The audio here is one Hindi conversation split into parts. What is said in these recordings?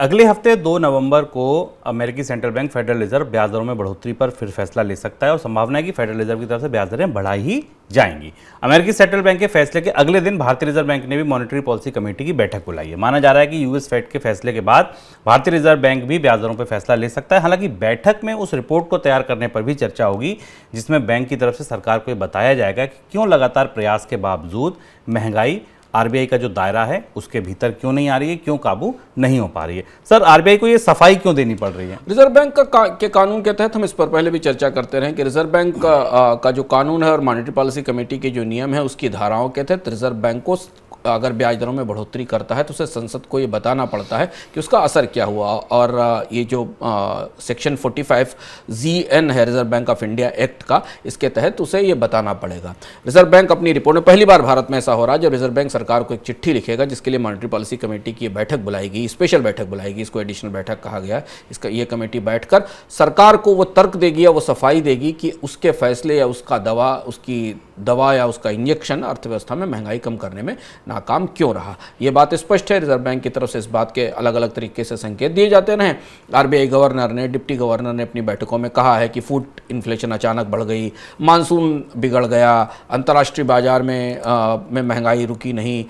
अगले हफ्ते 2 नवंबर को अमेरिकी सेंट्रल बैंक फेडरल रिजर्व ब्याज दरों में बढ़ोतरी पर फिर फैसला ले सकता है और संभावना है कि फेडरल रिजर्व की तरफ से ब्याज दरें बढ़ाई ही जाएंगी। अमेरिकी सेंट्रल बैंक के फैसले के अगले दिन भारतीय रिजर्व बैंक ने भी मॉनेटरी पॉलिसी कमेटी की बैठक बुलाई है। माना जा रहा है कि यूएस फेड के फैसले के बाद भारतीय रिजर्व बैंक भी ब्याज दरों पर फैसला ले सकता है। हालांकि बैठक में उस रिपोर्ट को तैयार करने पर भी चर्चा होगी जिसमें बैंक की तरफ से सरकार को बताया जाएगा कि क्यों लगातार प्रयास के बावजूद महंगाई आरबीआई का जो दायरा है उसके भीतर क्यों नहीं आ रही है, क्यों काबू नहीं हो पा रही है। सर, आरबीआई को ये सफाई क्यों देनी पड़ रही है? रिजर्व बैंक के कानून के तहत हम इस पर पहले भी चर्चा करते रहे कि रिजर्व बैंक का जो कानून है और मॉनेटरी पॉलिसी कमेटी के जो नियम है उसकी धाराओं के तहत रिजर्व बैंक को अगर ब्याज दरों में बढ़ोतरी करता है तो उसे संसद को ये बताना पड़ता है कि उसका असर क्या हुआ। और ये जो सेक्शन 45 ZN है reserve bank of India act का, इसके तहत उसे ये बताना पड़ेगा। रिजर्व बैंक अपनी रिपोर्ट में पहली बार भारत में ऐसा हो रहा है जब रिजर्व बैंक सरकार को एक चिट्ठी लिखेगा जिसके लिए मॉनेटरी पॉलिसी कमेटी की बैठक बुलाएगी, स्पेशल बैठक बुलाएगी, इसको एडिशनल बैठक कहा गया है। इसका ये कमेटी बैठकर सरकार को वो तर्क देगी या वो सफाई देगी कि उसके फैसले या उसकी दवा या उसका इंजेक्शन अर्थव्यवस्था में महंगाई कम करने में नाकाम क्यों रहा। ये बात स्पष्ट है, रिजर्व बैंक की तरफ से इस बात के अलग अलग तरीके से संकेत दिए जाते रहे। आरबीआई गवर्नर ने, डिप्टी गवर्नर ने अपनी बैठकों में कहा है कि फूड इन्फ्लेशन अचानक बढ़ गई, मानसून बिगड़ गया, अंतर्राष्ट्रीय बाजार में महंगाई रुकी नहीं,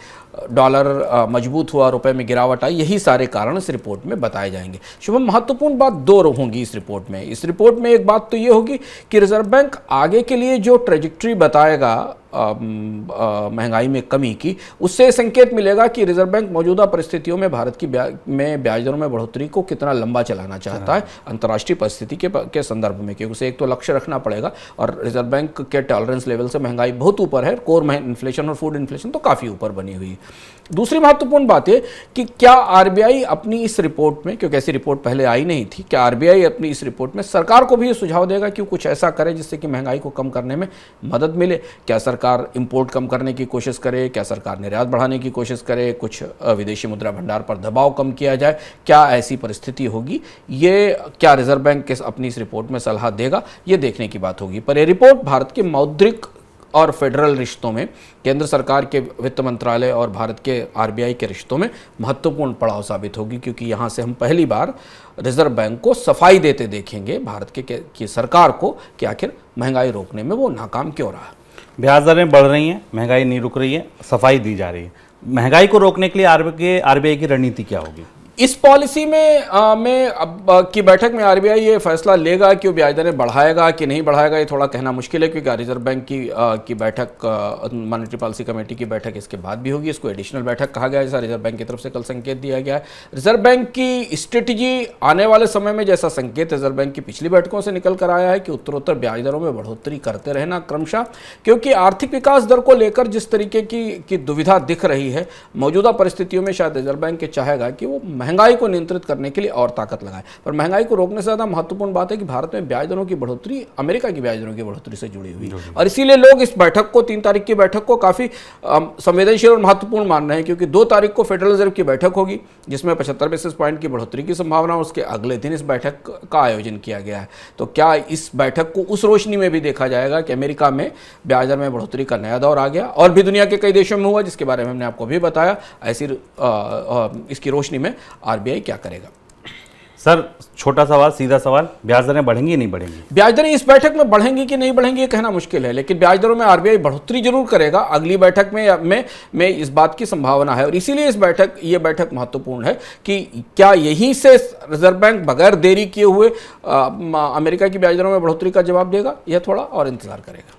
डॉलर मजबूत हुआ, रुपए में गिरावट आई। यही सारे कारण इस रिपोर्ट में बताए जाएंगे। शुभम, महत्वपूर्ण बात दो होंगी इस रिपोर्ट में। इस रिपोर्ट में एक बात तो ये होगी कि रिजर्व बैंक आगे के लिए जो ट्रेजेक्ट्री बताएगा महंगाई में कमी की, उससे संकेत मिलेगा कि रिजर्व बैंक मौजूदा परिस्थितियों में भारत की ब्याज दरों में बढ़ोतरी को कितना लंबा चलाना चाहता है अंतर्राष्ट्रीय परिस्थिति के संदर्भ में, क्योंकि उसे एक तो लक्ष्य रखना पड़ेगा और रिजर्व बैंक के टॉलरेंस लेवल से महंगाई बहुत ऊपर है, कोर इन्फ्लेशन और फूड इन्फ्लेशन तो काफ़ी ऊपर बनी हुई है। दूसरी महत्वपूर्ण बात है कि क्या आरबीआई अपनी इस रिपोर्ट में, क्योंकि ऐसी रिपोर्ट पहले आई नहीं थी, क्या आरबीआई अपनी इस रिपोर्ट में सरकार को भी ये सुझाव देगा कि कुछ ऐसा करे जिससे कि महंगाई को कम करने में मदद मिले? क्या सरकार इंपोर्ट कम करने की कोशिश करे? क्या सरकार निर्यात बढ़ाने की कोशिश करे? कुछ विदेशी मुद्रा भंडार पर दबाव कम किया जाए? क्या ऐसी परिस्थिति होगी? ये क्या रिजर्व बैंक अपनी इस रिपोर्ट में सलाह देगा? ये देखने की बात होगी। पर यह रिपोर्ट भारत के मौद्रिक और फेडरल रिश्तों में, केंद्र सरकार के वित्त मंत्रालय और भारत के आरबीआई के रिश्तों में महत्वपूर्ण पड़ाव साबित होगी, क्योंकि यहाँ से हम पहली बार रिजर्व बैंक को सफाई देते देखेंगे भारत की सरकार को कि आखिर महंगाई रोकने में वो नाकाम क्यों रहा। ब्याज दरें बढ़ रही हैं, महंगाई नहीं रुक रही है, सफाई दी जा रही है। महंगाई को रोकने के लिए आरबीआई की रणनीति क्या होगी? इस पॉलिसी में अब की बैठक में आरबीआई ये फैसला लेगा कि वो ब्याज दरें बढ़ाएगा कि नहीं बढ़ाएगा, ये थोड़ा कहना मुश्किल है, क्योंकि रिजर्व बैंक की बैठक, मॉनेटरी पॉलिसी कमेटी की बैठक इसके बाद भी होगी। इसको एडिशनल बैठक कहा गया है, जैसा रिजर्व बैंक की तरफ से कल संकेत दिया गया है। रिजर्व बैंक की स्ट्रेटजी आने वाले समय में, जैसा संकेत रिजर्व बैंक की पिछली बैठकों से निकल कर आया है कि उत्तरोत्तर ब्याज दरों में बढ़ोतरी करते रहना क्रमशः, क्योंकि आर्थिक विकास दर को लेकर जिस तरीके की दुविधा दिख रही है मौजूदा परिस्थितियों में, शायद रिजर्व बैंक चाहेगा कि वो महंगाई को नियंत्रित करने के लिए और ताकत लगाए। पर महंगाई को रोकने से ज्यादा महत्वपूर्ण बात है कि भारत में ब्याज दरों की बढ़ोतरी अमेरिका की ब्याज दरों की बढ़ोतरी से जुड़ी हुई है, और इसीलिए लोग इस बैठक को, 3 तारीख की बैठक को काफी संवेदनशील और महत्वपूर्ण मान रहे हैं, क्योंकि 2 तारीख को फेडरल रिजर्व की बैठक होगी जिसमें 75 बेसिस पॉइंट की बढ़ोतरी की संभावना, उसके अगले दिन इस बैठक का आयोजन किया गया है। तो क्या इस बैठक को उस रोशनी में भी देखा जाएगा कि अमेरिका में ब्याज दर में बढ़ोतरी का नया दौर आ गया, और भी दुनिया के कई देशों में हुआ जिसके बारे में हमने आपको भी बताया। ऐसी इसकी रोशनी में आरबीआई क्या करेगा? सर, छोटा सवाल, सीधा सवाल, ब्याज दरें बढ़ेंगी नहीं बढ़ेंगी? ब्याज दरें इस बैठक में बढ़ेंगी कि नहीं बढ़ेंगी ये कहना मुश्किल है, लेकिन ब्याज दरों में आरबीआई बढ़ोतरी जरूर करेगा। अगली बैठक में इस बात की संभावना है, और इसीलिए ये बैठक महत्वपूर्ण है कि क्या यहीं से रिजर्व बैंक बगैर देरी किए हुए अमेरिका की ब्याज दरों में बढ़ोतरी का जवाब देगा, यह थोड़ा और इंतजार करेगा।